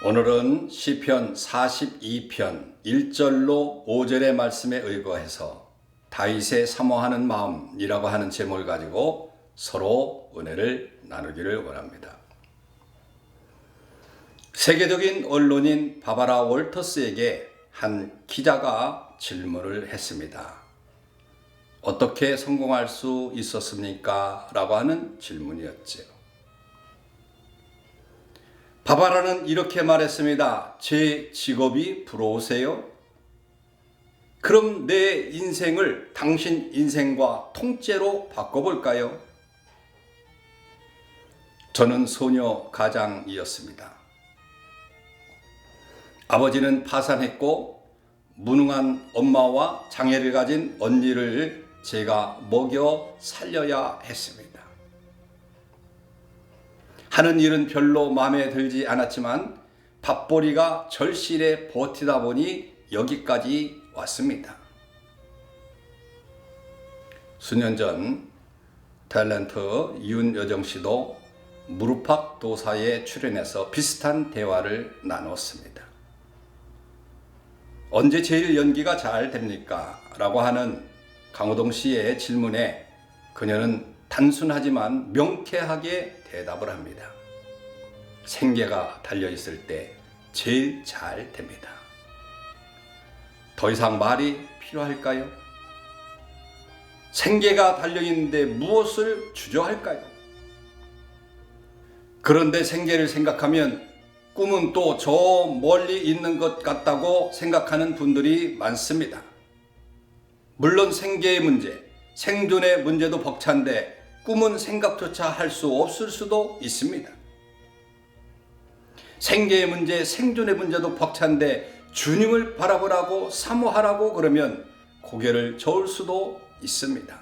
오늘은 시편 42편 1절로 5절의 말씀에 의거해서 다윗의 사모하는 마음이라고 하는 제목을 가지고 서로 은혜를 나누기를 원합니다. 세계적인 언론인 바바라 월터스에게 한 기자가 질문을 했습니다. 어떻게 성공할 수 있었습니까? 라고 하는 질문이었죠. 바바라는 이렇게 말했습니다. 제 직업이 부러우세요? 그럼 내 인생을 당신 인생과 통째로 바꿔볼까요? 저는 소녀 가장이었습니다. 아버지는 파산했고 무능한 엄마와 장애를 가진 언니를 제가 먹여 살려야 했습니다. 하는 일은 별로 마음에 들지 않았지만 밥벌이가 절실해 버티다 보니 여기까지 왔습니다. 수년 전 탤런트 윤여정 씨도 무릎팍 도사에 출연해서 비슷한 대화를 나눴습니다. 언제 제일 연기가 잘 됩니까? 라고 하는 강호동 씨의 질문에 그녀는 단순하지만 명쾌하게 대답을 합니다. 생계가 달려있을 때 제일 잘 됩니다. 더 이상 말이 필요할까요? 생계가 달려있는데 무엇을 주저할까요? 그런데 생계를 생각하면 꿈은 또 저 멀리 있는 것 같다고 생각하는 분들이 많습니다. 물론 생계의 문제, 생존의 문제도 벅찬데 꿈은 생각조차 할 수 없을 수도 있습니다. 생계의 문제, 생존의 문제도 벅찬데 주님을 바라보라고 사모하라고 그러면 고개를 저을 수도 있습니다.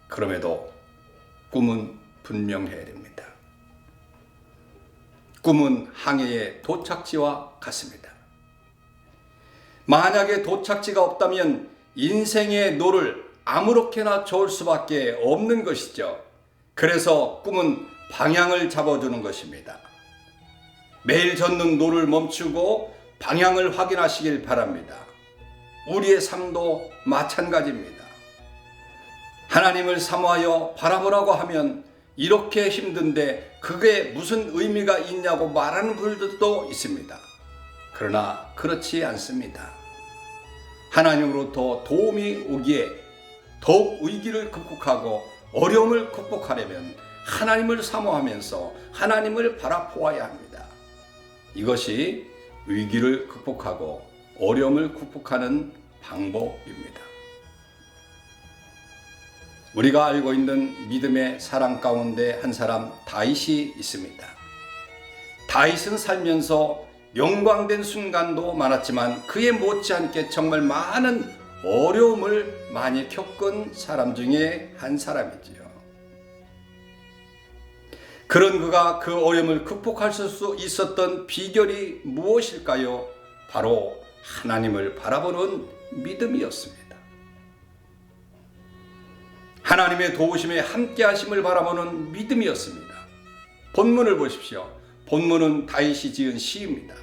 그럼에도 꿈은 분명해야 됩니다. 꿈은 항해의 도착지와 같습니다. 만약에 도착지가 없다면 인생의 노를 아무렇게나 저을 수밖에 없는 것이죠. 그래서 꿈은 방향을 잡아주는 것입니다. 매일 젓는 노를 멈추고 방향을 확인하시길 바랍니다. 우리의 삶도 마찬가지입니다. 하나님을 사모하여 바라보라고 하면 이렇게 힘든데 그게 무슨 의미가 있냐고 말하는 분들도 있습니다. 그러나 그렇지 않습니다. 하나님으로부터 도움이 오기에 더욱 위기를 극복하고 어려움을 극복하려면 하나님을 사모하면서 하나님을 바라보아야 합니다. 이것이 위기를 극복하고 어려움을 극복하는 방법입니다. 우리가 알고 있는 믿음의 사람 가운데 한 사람 다윗이 있습니다. 다윗은 살면서 영광된 순간도 많았지만 그에 못지않게 정말 많은 어려움을 많이 겪은 사람 중에 한 사람이지요. 그런 그가 그 어려움을 극복할 수 있었던 비결이 무엇일까요? 바로 하나님을 바라보는 믿음이었습니다. 하나님의 도우심에 함께 하심을 바라보는 믿음이었습니다. 본문을 보십시오. 본문은 다윗이 지은 시입니다.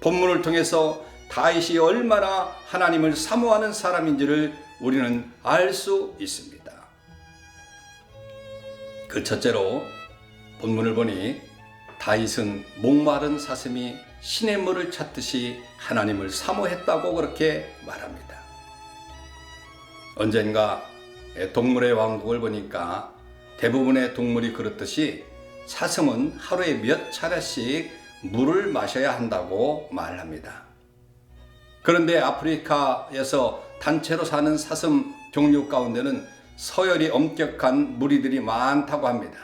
본문을 통해서 다윗이 얼마나 하나님을 사모하는 사람인지를 우리는 알 수 있습니다. 그 첫째로 본문을 보니 다윗은 목마른 사슴이 시냇물을 찾듯이 하나님을 사모했다고 그렇게 말합니다. 언젠가 동물의 왕국을 보니까 대부분의 동물이 그렇듯이 사슴은 하루에 몇 차례씩 물을 마셔야 한다고 말합니다. 그런데 아프리카에서 단체로 사는 사슴 종류 가운데는 서열이 엄격한 무리들이 많다고 합니다.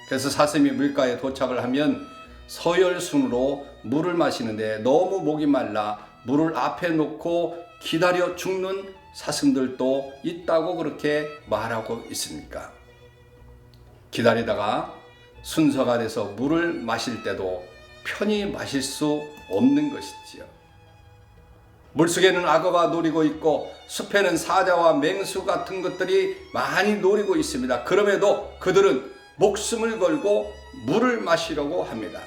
그래서 사슴이 물가에 도착을 하면 서열순으로 물을 마시는데 너무 목이 말라 물을 앞에 놓고 기다려 죽는 사슴들도 있다고 그렇게 말하고 있으니까 기다리다가 순서가 돼서 물을 마실 때도 편히 마실 수 없는 것이지요. 물속에는 악어가 노리고 있고 숲에는 사자와 맹수 같은 것들이 많이 노리고 있습니다. 그럼에도 그들은 목숨을 걸고 물을 마시려고 합니다.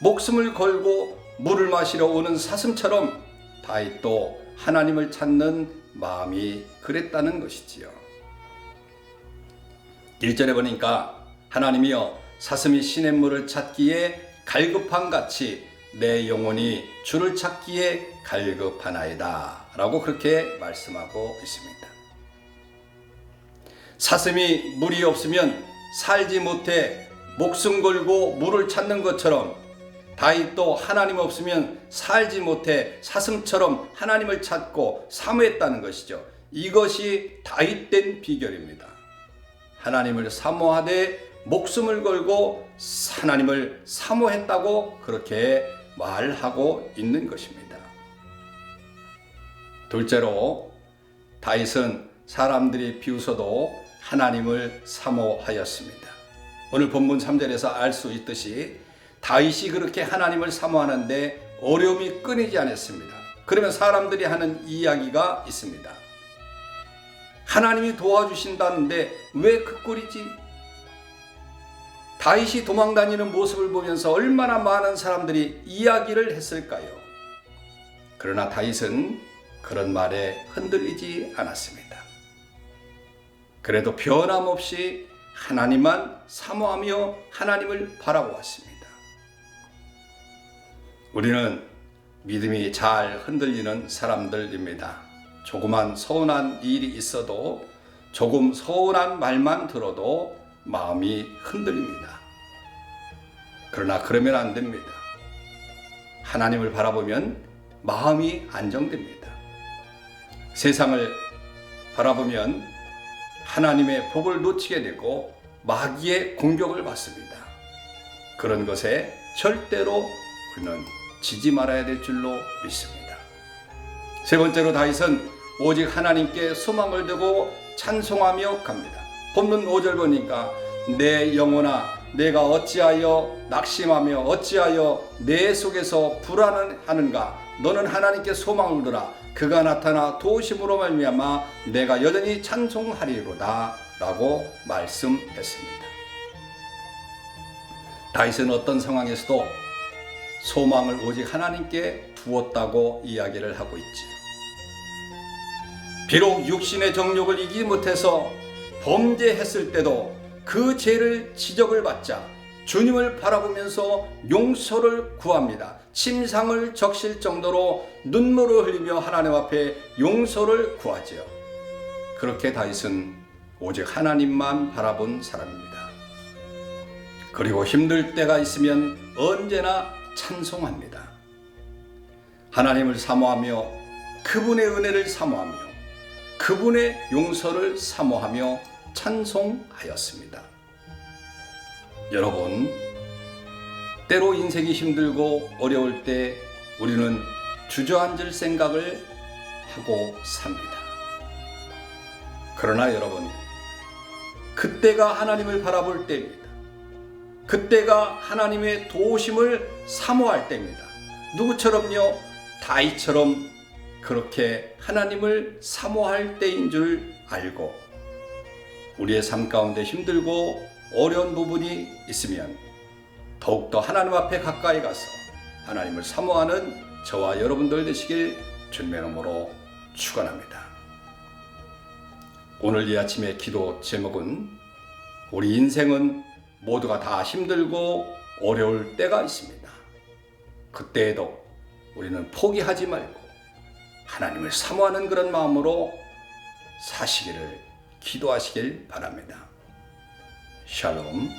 목숨을 걸고 물을 마시러 오는 사슴처럼 다윗도 하나님을 찾는 마음이 그랬다는 것이지요. 1절에 보니까 하나님이여 사슴이 시냇물을 찾기에 갈급한 같이 내 영혼이 주를 찾기에 갈급하나이다 라고 그렇게 말씀하고 있습니다. 사슴이 물이 없으면 살지 못해 목숨 걸고 물을 찾는 것처럼 다윗도 하나님 없으면 살지 못해 사슴처럼 하나님을 찾고 사모했다는 것이죠. 이것이 다윗된 비결입니다. 하나님을 사모하되 목숨을 걸고 하나님을 사모했다고 그렇게 말하고 있는 것입니다. 둘째로 다윗은 사람들이 비웃어도 하나님을 사모하였습니다. 오늘 본문 3절에서 알 수 있듯이 다윗이 그렇게 하나님을 사모하는데 어려움이 끊이지 않았습니다. 그러면 사람들이 하는 이야기가 있습니다. 하나님이 도와주신다는데 왜 그 꼴이지? 다윗이 도망다니는 모습을 보면서 얼마나 많은 사람들이 이야기를 했을까요? 그러나 다윗은 그런 말에 흔들리지 않았습니다. 그래도 변함없이 하나님만 사모하며 하나님을 바라보았습니다. 우리는 믿음이 잘 흔들리는 사람들입니다. 조그만 서운한 일이 있어도 조금 서운한 말만 들어도 마음이 흔들립니다. 그러나 그러면 안 됩니다. 하나님을 바라보면 마음이 안정됩니다. 세상을 바라보면 하나님의 복을 놓치게 되고 마귀의 공격을 받습니다. 그런 것에 절대로 우리는 지지 말아야 될 줄로 믿습니다. 세 번째로 다윗은 오직 하나님께 소망을 두고 찬송하며 갑니다. 본문 5절 보니까 내 영혼아 내가 어찌하여 낙심하며 어찌하여 내 속에서 불안하는가 너는 하나님께 소망을 두라 그가 나타나 도우심으로 말미암아 내가 여전히 찬송하리로다 라고 말씀했습니다. 다윗은 어떤 상황에서도 소망을 오직 하나님께 두었다고 이야기를 하고 있지요. 비록 육신의 정욕을 이기지 못해서 범죄했을 때도 그 죄를 지적을 받자 주님을 바라보면서 용서를 구합니다. 침상을 적실 정도로 눈물을 흘리며 하나님 앞에 용서를 구하지요. 그렇게 다윗은 오직 하나님만 바라본 사람입니다. 그리고 힘들 때가 있으면 언제나 찬송합니다. 하나님을 사모하며 그분의 은혜를 사모하며 그분의 용서를 사모하며 찬송하였습니다. 여러분, 때로 인생이 힘들고 어려울 때 우리는 주저앉을 생각을 하고 삽니다. 그러나 여러분, 그때가 하나님을 바라볼 때입니다. 그때가 하나님의 도우심을 사모할 때입니다. 누구처럼요? 다윗처럼 그렇게 하나님을 사모할 때인 줄 알고 우리의 삶 가운데 힘들고 어려운 부분이 있으면 더욱더 하나님 앞에 가까이 가서 하나님을 사모하는 저와 여러분들 되시길 주님의 이름으로 축원합니다. 오늘 이 아침의 기도 제목은 우리 인생은 모두가 다 힘들고 어려울 때가 있습니다. 그때에도 우리는 포기하지 말고 하나님을 사모하는 그런 마음으로 사시기를 기도하시길 바랍니다. 샬롬.